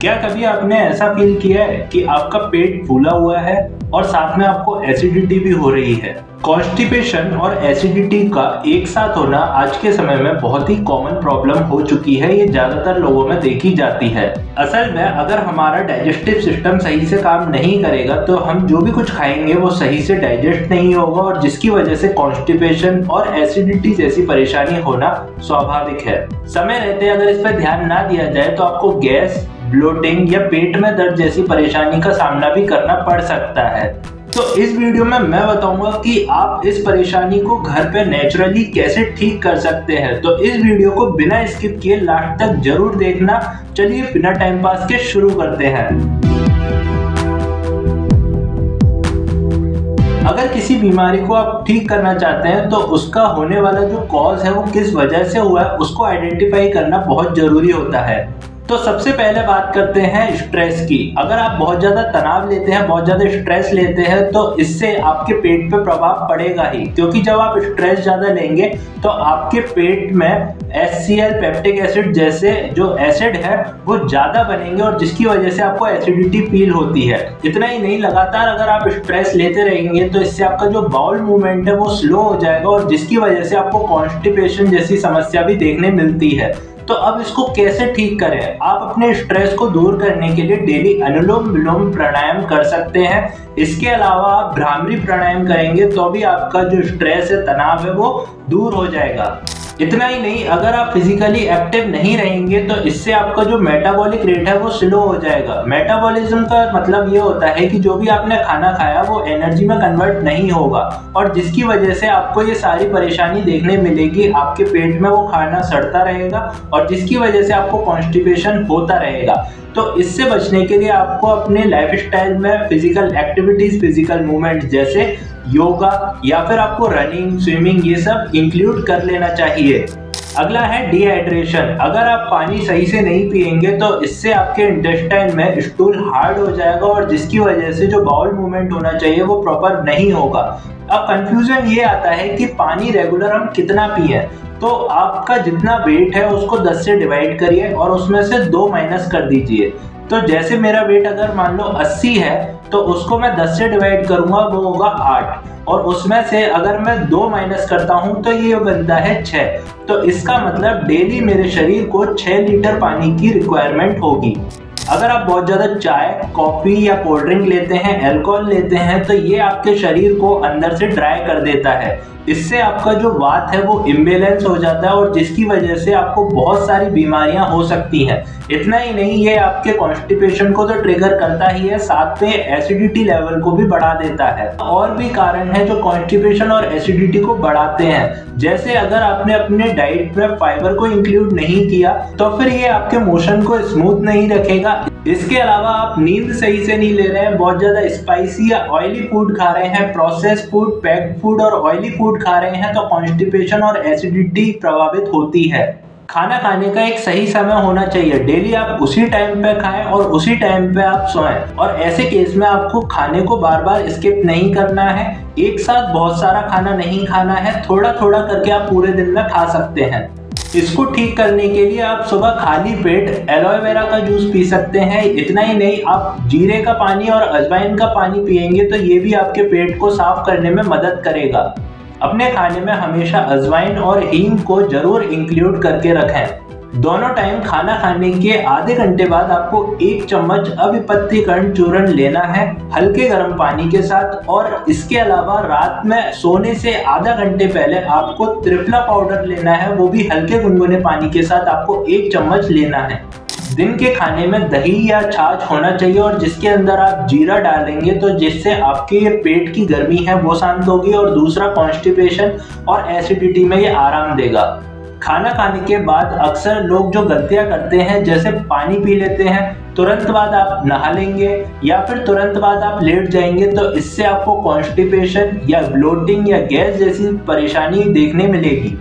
क्या कभी आपने ऐसा फील किया है कि आपका पेट फूला हुआ है और साथ में आपको एसिडिटी भी हो रही है? कॉन्स्टिपेशन और एसिडिटी का एक साथ होना आज के समय में बहुत ही कॉमन प्रॉब्लम हो चुकी है। ये ज्यादातर लोगों में देखी जाती है। असल में अगर हमारा डाइजेस्टिव सिस्टम सही से काम नहीं करेगा तो हम जो भी कुछ खाएंगे वो सही से डाइजेस्ट नहीं होगा और जिसकी वजह से कॉन्स्टिपेशन और एसिडिटी जैसी परेशानी होना स्वाभाविक है। समय रहते अगर इस पर ध्यान ना दिया जाए तो आपको गैस, ब्लोटिंग या पेट में दर्द जैसी परेशानी का सामना भी करना पड़ सकता है। तो इस वीडियो में मैं बताऊंगा कि आप इस परेशानी को घर पे नेचुरली कैसे ठीक कर सकते हैं। तो इस वीडियो को बिना स्किप किए लास्ट तक जरूर देखना। चलिए बिना टाइम पास के शुरू करते हैं। अगर किसी बीमारी को आप ठीक करना चाहते हैं तो उसका होने वाला जो कॉज है वो किस वजह से हुआ है उसको आइडेंटिफाई करना बहुत जरूरी होता है। तो सबसे पहले बात करते हैं स्ट्रेस की। अगर आप बहुत ज्यादा तनाव लेते हैं, बहुत ज्यादा स्ट्रेस लेते हैं तो इससे आपके पेट पे प्रभाव पड़ेगा ही, क्योंकि जब आप स्ट्रेस ज्यादा लेंगे तो आपके पेट में HCl पेप्टिक एसिड जैसे जो एसिड है वो ज्यादा बनेंगे और जिसकी वजह से आपको एसिडिटी फील होती है। इतना ही नहीं, लगातार अगर आप स्ट्रेस लेते रहेंगे तो इससे आपका जो बाउल मूवमेंट है वो स्लो हो जाएगा और जिसकी वजह से आपको कॉन्स्टिपेशन जैसी समस्या भी देखने मिलती है। तो अब इसको कैसे ठीक करें? आप अपने स्ट्रेस को दूर करने के लिए डेली अनुलोम विलोम प्राणायाम कर सकते हैं। इसके अलावा आप भ्रामरी प्राणायाम करेंगे तो भी आपका जो स्ट्रेस है, तनाव है वो दूर हो जाएगा। इतना ही नहीं, अगर आप फिजिकली एक्टिव नहीं रहेंगे तो इससे आपका जो मेटाबॉलिक रेट है वो स्लो हो जाएगा। मेटाबॉलिज्म का मतलब ये होता है कि जो भी आपने खाना खाया वो एनर्जी में कन्वर्ट नहीं होगा और जिसकी वजह से आपको ये सारी परेशानी देखने मिलेगी। आपके पेट में वो खाना सड़ता रहेगा और जिसकी वजह से आपको कॉन्स्टिपेशन होता रहेगा। तो इससे बचने के लिए आपको अपने लाइफस्टाइल में फिजिकल एक्टिविटीज, फिजिकल मूवमेंट जैसे योगा या फिर आपको रनिंग, स्विमिंग ये सब इंक्लूड कर लेना चाहिए। अगला है डिहाइड्रेशन। अगर आप पानी सही से नहीं पिएंगे तो इससे आपके इंटेस्टाइन में स्टूल हार्ड हो जाएगा और जिसकी वजह से जो बाउल मूवमेंट होना चाहिए वो प्रॉपर नहीं होगा। अब कंफ्यूजन ये आता है कि पानी रेगुलर हम कितना पिए। तो आपका जितना वेट है उसको 10 से डिवाइड करिए और उसमें से 2 माइनस कर दीजिए। तो जैसे मेरा वेट अगर मान लो 80 है तो उसको मैं 10 से डिवाइड करूंगा, वो होगा 8 और उसमें से अगर मैं 2 माइनस करता हूं तो ये बनता है 6। तो इसका मतलब डेली मेरे शरीर को 6 लीटर पानी की रिक्वायरमेंट होगी। अगर आप बहुत ज़्यादा चाय, कॉफ़ी या कोल्ड ड्रिंक लेते हैं, अल्कोहल लेते हैं तो ये आपके शरीर को अंदर से ड्राई कर देता है। इससे आपका जो वात है वो इम्बैलेंस हो जाता है और जिसकी वजह से आपको बहुत सारी बीमारियां हो सकती हैं। इतना ही नहीं, ये आपके कॉन्स्टिपेशन को तो ट्रिगर करता ही है, साथ में एसिडिटी लेवल को भी बढ़ा देता है। और भी कारण है जो कॉन्स्टिपेशन और एसिडिटी को बढ़ाते हैं। जैसे अगर आपने अपने डाइट में फाइबर को इंक्लूड नहीं किया तो फिर ये आपके मोशन को स्मूथ नहीं रखेगा। इसके अलावा आप नींद सही से नहीं ले रहे हैं, बहुत ज्यादा स्पाइसी या ऑयली फूड खा रहे हैं, प्रोसेस फूड, पैक्ड फूड और ऑयली फूड खा रहे हैं तो कॉन्स्टिपेशन और एसिडिटी प्रभावित होती है। खाना खाने का एक सही समय होना चाहिए। डेली आप उसी टाइम पे खाएं और उसी टाइम पे आप सोएं और ऐसे केस में आपको खाने को बार बार स्किप नहीं करना है। एक साथ बहुत सारा खाना नहीं खाना है, थोड़ा थोड़ा करके आप पूरे दिन में खा सकते हैं। इसको ठीक करने के लिए आप सुबह खाली पेट एलोवेरा का जूस पी सकते हैं। इतना ही नहीं, आप जीरे का पानी और अजवाइन का पानी पिएंगे तो ये भी आपके पेट को साफ करने में मदद करेगा। अपने खाने में हमेशा अजवाइन और हींग को जरूर इंक्लूड करके रखें। दोनों टाइम खाना खाने के आधे घंटे बाद आपको 1 चम्मच अविपत्तिकरण चूर्ण लेना है हल्के गर्म पानी के साथ। और इसके अलावा रात में सोने से आधा घंटे पहले आपको त्रिफला पाउडर लेना है, वो भी हल्के गुनगुने पानी के साथ आपको 1 चम्मच लेना है। दिन के खाने में दही या छाछ होना चाहिए और जिसके अंदर आप जीरा डालेंगे तो जिससे आपके ये पेट की गर्मी है वो शांत होगी और दूसरा कॉन्स्टिपेशन और एसिडिटी में ये आराम देगा। खाना खाने के बाद अक्सर लोग जो गलतियां करते हैं, जैसे पानी पी लेते हैं, तुरंत बाद आप नहा लेंगे या फिर तुरंत बाद आप लेट जाएंगे तो इससे आपको कॉन्स्टिपेशन या ब्लोटिंग या गैस जैसी परेशानी देखने मिलेगी।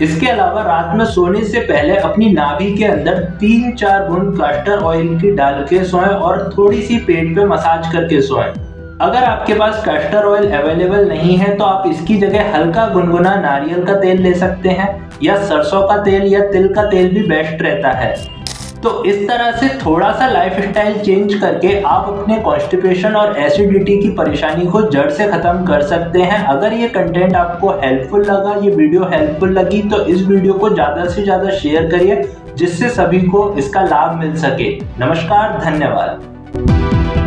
इसके अलावा रात में सोने से पहले अपनी नाभि के अंदर 3-4 बूंद कास्टर ऑयल की डाल के सोएं और थोड़ी सी पेट पे मसाज करके सोएं। अगर आपके पास कैस्टर ऑयल अवेलेबल नहीं है तो आप इसकी जगह हल्का गुनगुना नारियल का तेल ले सकते हैं या सरसों का तेल या तिल का तेल भी बेस्ट रहता है। तो इस तरह से थोड़ा सा लाइफस्टाइल चेंज करके आप अपने कॉन्स्टिपेशन और एसिडिटी की परेशानी को जड़ से खत्म कर सकते हैं। अगर ये कंटेंट आपको हेल्पफुल लगा, ये वीडियो हेल्पफुल लगी, तो इस वीडियो को ज्यादा से ज्यादा शेयर करिए जिससे सभी को इसका लाभ मिल सके। नमस्कार, धन्यवाद।